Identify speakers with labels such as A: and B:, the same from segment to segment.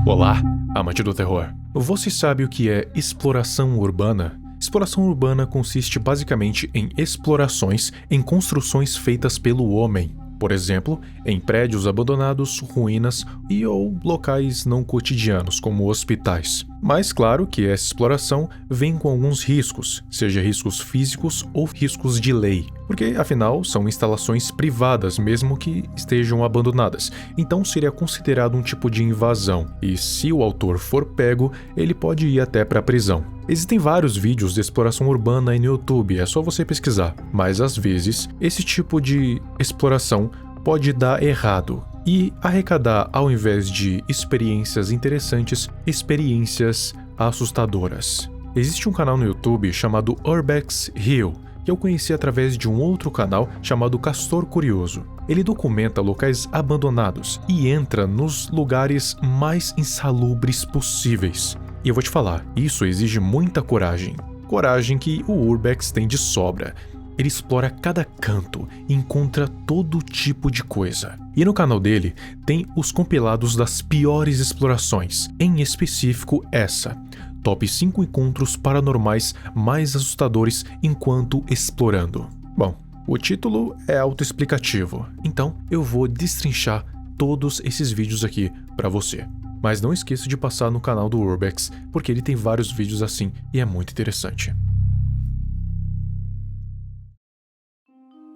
A: Olá, amante do terror. Você sabe o que é exploração urbana? Exploração urbana consiste basicamente em explorações em construções feitas pelo homem. Por exemplo, em prédios abandonados, ruínas ou locais não cotidianos, como hospitais. Mas claro que essa exploração vem com alguns riscos, seja riscos físicos ou riscos de lei, porque afinal são instalações privadas mesmo que estejam abandonadas, então seria considerado um tipo de invasão, e se o autor for pego, ele pode ir até para a prisão. Existem vários vídeos de exploração urbana aí no YouTube, é só você pesquisar, mas às vezes esse tipo de exploração pode dar errado e arrecadar, ao invés de experiências interessantes, experiências assustadoras. Existe um canal no YouTube chamado Urbex Hill, que eu conheci através de um outro canal chamado Castor Curioso. Ele documenta locais abandonados e entra nos lugares mais insalubres possíveis. E eu vou te falar, isso exige muita coragem. Coragem que o Urbex tem de sobra. Ele explora cada canto e encontra todo tipo de coisa. E no canal dele tem os compilados das piores explorações, em específico essa: Top 5 encontros paranormais mais assustadores enquanto explorando. Bom, o título é autoexplicativo, então eu vou destrinchar todos esses vídeos aqui para você. Mas não esqueça de passar no canal do Urbex, porque ele tem vários vídeos assim e é muito interessante.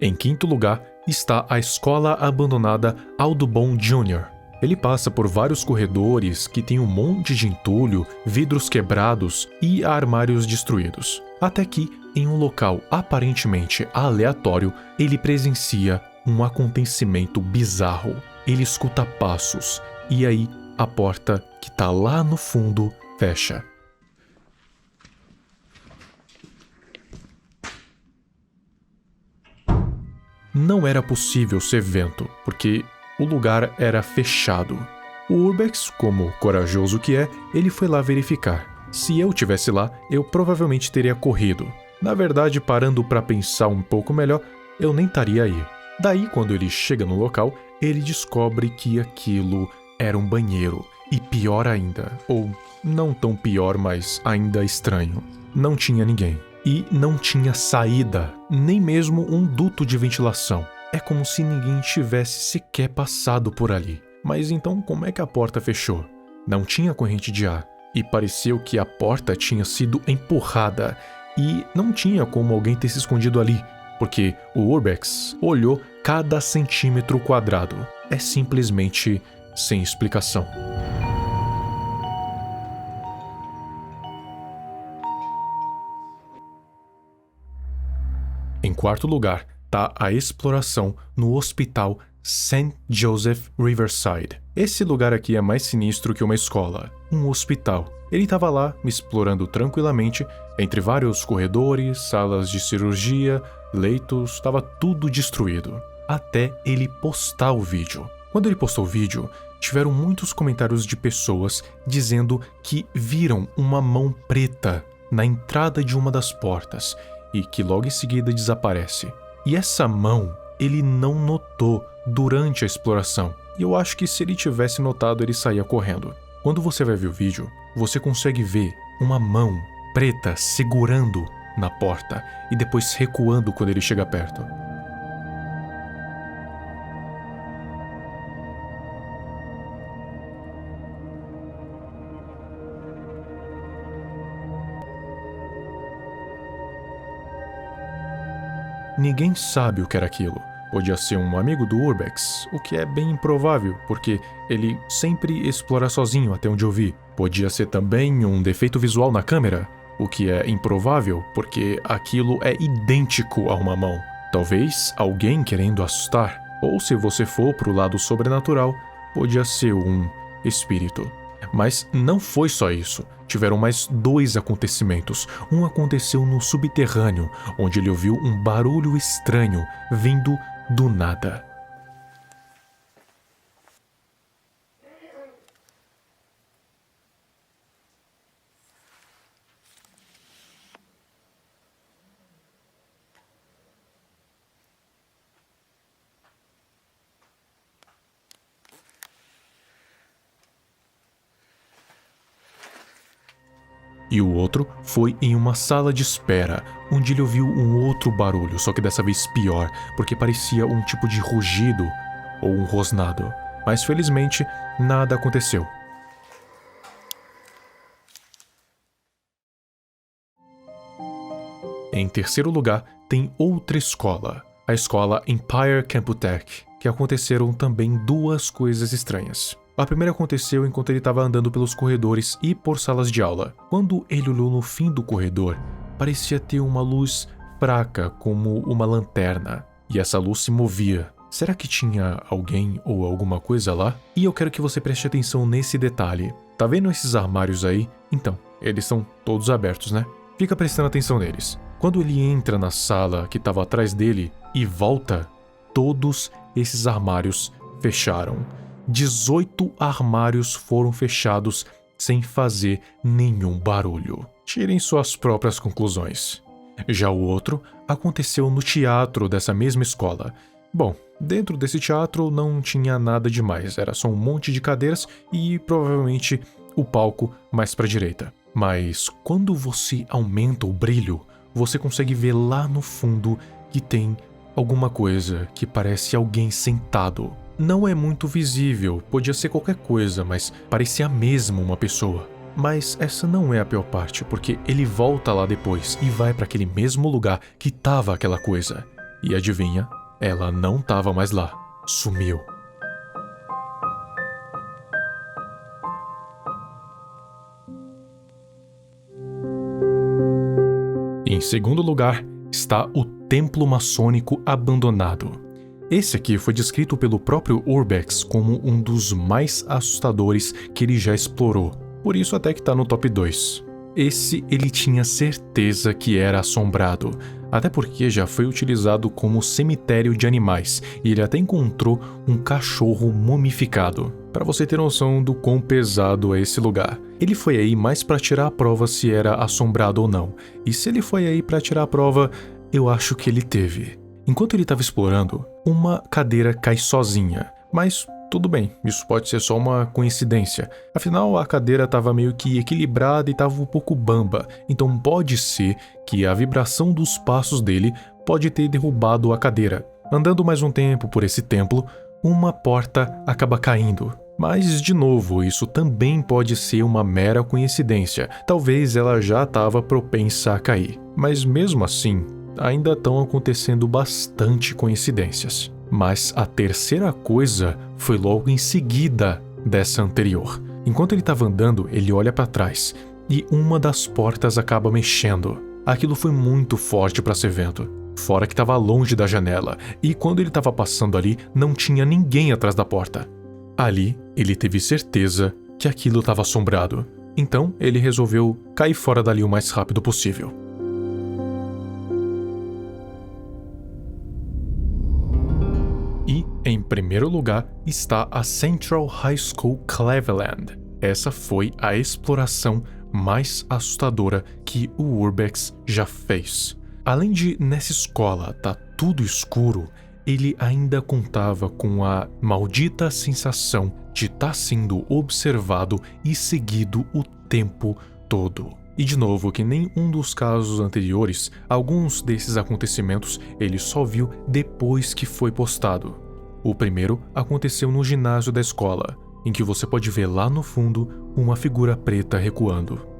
A: Em quinto lugar está a escola abandonada Audubon Jr. Ele passa por vários corredores que tem um monte de entulho, vidros quebrados e armários destruídos. Até que, em um local aparentemente aleatório, ele presencia um acontecimento bizarro. Ele escuta passos e aí a porta que tá lá no fundo fecha. Não era possível ser vento, porque o lugar era fechado. O Urbex, como corajoso que é, ele foi lá verificar. Se eu tivesse lá, eu provavelmente teria corrido. Na verdade, parando para pensar um pouco melhor, eu nem estaria aí. Daí, quando ele chega no local, ele descobre que aquilo era um banheiro. E pior ainda, ou não tão pior, mas ainda estranho, não tinha ninguém. E não tinha saída, nem mesmo um duto de ventilação. É como se ninguém tivesse sequer passado por ali. Mas então como é que a porta fechou? Não tinha corrente de ar, e pareceu que a porta tinha sido empurrada, e não tinha como alguém ter se escondido ali, porque o Urbex olhou cada centímetro quadrado. É simplesmente sem explicação. Em quarto lugar, está a exploração no Hospital St. Joseph Riverside. Esse lugar aqui é mais sinistro que uma escola, um hospital. Ele estava lá, me explorando tranquilamente, entre vários corredores, salas de cirurgia, leitos, estava tudo destruído. Até ele postar o vídeo. Quando ele postou o vídeo, tiveram muitos comentários de pessoas dizendo que viram uma mão preta na entrada de uma das portas e que logo em seguida desaparece. E essa mão ele não notou durante a exploração. E eu acho que se ele tivesse notado, ele saía correndo. Quando você vai ver o vídeo, você consegue ver uma mão preta segurando na porta e depois recuando quando ele chega perto. Ninguém sabe o que era aquilo. Podia ser um amigo do Urbex, o que é bem improvável, porque ele sempre explora sozinho até onde eu vi. Podia ser também um defeito visual na câmera, o que é improvável, porque aquilo é idêntico a uma mão. Talvez alguém querendo assustar, ou se você for pro lado sobrenatural, podia ser um espírito. Mas não foi só isso. Tiveram mais 2 acontecimentos. Um aconteceu no subterrâneo, onde ele ouviu um barulho estranho vindo do nada. E o outro foi em uma sala de espera, onde ele ouviu um outro barulho, só que dessa vez pior, porque parecia um tipo de rugido ou um rosnado. Mas felizmente, nada aconteceu. Em terceiro lugar, tem outra escola, a escola Empire Camputech, que aconteceram também duas coisas estranhas. A primeira aconteceu enquanto ele estava andando pelos corredores e por salas de aula. Quando ele olhou no fim do corredor, parecia ter uma luz fraca como uma lanterna, e essa luz se movia. Será que tinha alguém ou alguma coisa lá? E eu quero que você preste atenção nesse detalhe. Tá vendo esses armários aí? Então, eles são todos abertos, né? Fica prestando atenção neles. Quando ele entra na sala que estava atrás dele e volta, todos esses armários fecharam. 18 armários foram fechados sem fazer nenhum barulho. Tirem suas próprias conclusões. Já o outro aconteceu no teatro dessa mesma escola. Bom, dentro desse teatro não tinha nada demais, era só um monte de cadeiras e provavelmente o palco mais para a direita. Mas quando você aumenta o brilho, você consegue ver lá no fundo que tem alguma coisa que parece alguém sentado. Não é muito visível, podia ser qualquer coisa, mas parecia mesmo uma pessoa. Mas essa não é a pior parte, porque ele volta lá depois e vai para aquele mesmo lugar que tava aquela coisa. E adivinha? Ela não tava mais lá. Sumiu. Em segundo lugar, está o Templo Maçônico Abandonado. Esse aqui foi descrito pelo próprio Urbex como um dos mais assustadores que ele já explorou, por isso até que está no top 2. Esse ele tinha certeza que era assombrado, até porque já foi utilizado como cemitério de animais e ele até encontrou um cachorro mumificado. Para você ter noção do quão pesado é esse lugar. Ele foi aí mais para tirar a prova se era assombrado ou não, e se ele foi aí para tirar a prova, eu acho que ele teve. Enquanto ele estava explorando, uma cadeira cai sozinha, mas tudo bem, isso pode ser só uma coincidência. Afinal, a cadeira estava meio que equilibrada e estava um pouco bamba, então pode ser que a vibração dos passos dele pode ter derrubado a cadeira. Andando mais um tempo por esse templo, uma porta acaba caindo. Mas, de novo, isso também pode ser uma mera coincidência. Talvez ela já estava propensa a cair. Mas mesmo assim, ainda estão acontecendo bastante coincidências. Mas a terceira coisa foi logo em seguida dessa anterior. Enquanto ele estava andando, ele olha para trás e uma das portas acaba mexendo. Aquilo foi muito forte para ser vento. Fora que estava longe da janela, e quando ele estava passando ali, não tinha ninguém atrás da porta. Ali, ele teve certeza que aquilo estava assombrado. Então, ele resolveu cair fora dali o mais rápido possível. E, em primeiro lugar, está a Central High School Cleveland. Essa foi a exploração mais assustadora que o Urbex já fez. Além de nessa escola tá tudo escuro, ele ainda contava com a maldita sensação de estar sendo observado e seguido o tempo todo. E de novo, que nem um dos casos anteriores, alguns desses acontecimentos ele só viu depois que foi postado. O primeiro aconteceu no ginásio da escola, em que você pode ver lá no fundo uma figura preta recuando.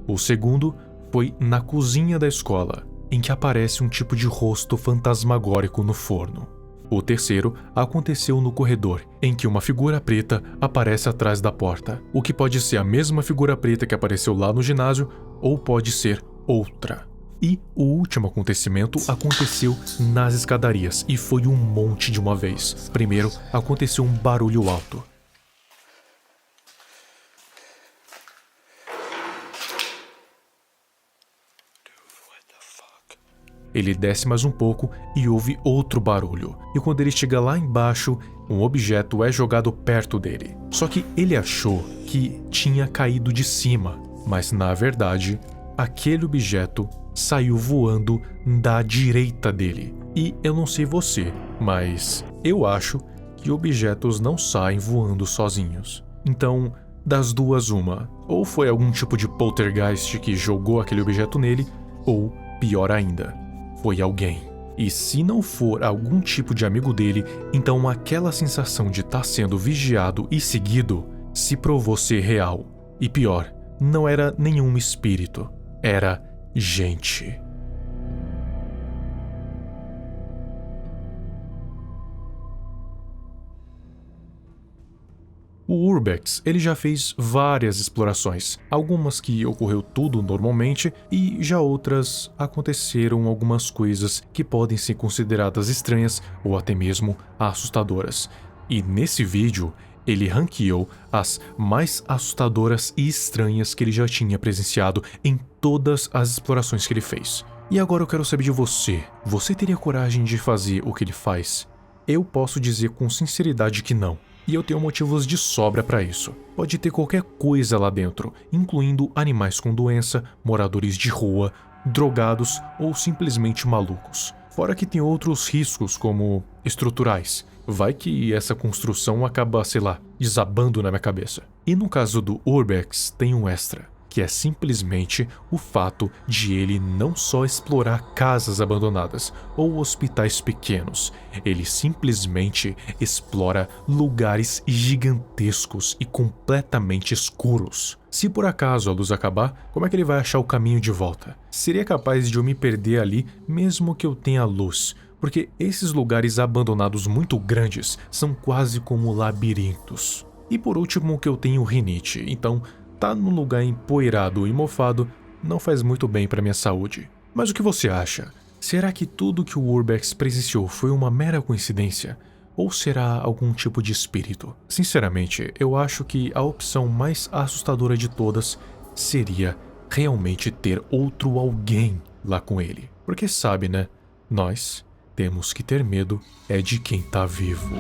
A: O segundo foi na cozinha da escola, em que aparece um tipo de rosto fantasmagórico no forno. O terceiro aconteceu no corredor, em que uma figura preta aparece atrás da porta, o que pode ser a mesma figura preta que apareceu lá no ginásio, ou pode ser outra. E o último acontecimento aconteceu nas escadarias, e foi um monte de uma vez. Primeiro, aconteceu um barulho alto. Ele desce mais um pouco e ouve outro barulho, e quando ele chega lá embaixo, um objeto é jogado perto dele. Só que ele achou que tinha caído de cima, mas na verdade, aquele objeto saiu voando da direita dele. E eu não sei você, mas eu acho que e objetos não saem voando sozinhos. Então, das duas uma, ou foi algum tipo de poltergeist que jogou aquele objeto nele, ou, pior ainda, foi alguém. E se não for algum tipo de amigo dele, então aquela sensação de estar sendo vigiado e seguido se provou ser real. E pior, não era nenhum espírito, era gente. O Urbex, ele já fez várias explorações, algumas que ocorreu tudo normalmente e já outras aconteceram algumas coisas que podem ser consideradas estranhas ou até mesmo assustadoras. E nesse vídeo, ele ranqueou as mais assustadoras e estranhas que ele já tinha presenciado em todas as explorações que ele fez. E agora eu quero saber de você. Você teria coragem de fazer o que ele faz? Eu posso dizer com sinceridade que não. E eu tenho motivos de sobra para isso. Pode ter qualquer coisa lá dentro, incluindo animais com doença, moradores de rua, drogados ou simplesmente malucos. Fora que tem outros riscos, como estruturais. Vai que essa construção acaba, sei lá, desabando na minha cabeça. E no caso do Urbex, tem um extra, que é simplesmente o fato de ele não só explorar casas abandonadas ou hospitais pequenos, ele simplesmente explora lugares gigantescos e completamente escuros. Se por acaso a luz acabar, como é que ele vai achar o caminho de volta? Seria capaz de eu me perder ali mesmo que eu tenha luz, porque esses lugares abandonados muito grandes são quase como labirintos. E por último que eu tenho rinite, então tá num lugar empoeirado e mofado não faz muito bem para minha saúde. Mas o que você acha? Será que tudo que o Urbex presenciou foi uma mera coincidência? Ou será algum tipo de espírito? Sinceramente, eu acho que a opção mais assustadora de todas seria realmente ter outro alguém lá com ele. Porque sabe, né? Nós temos que ter medo é de quem tá vivo.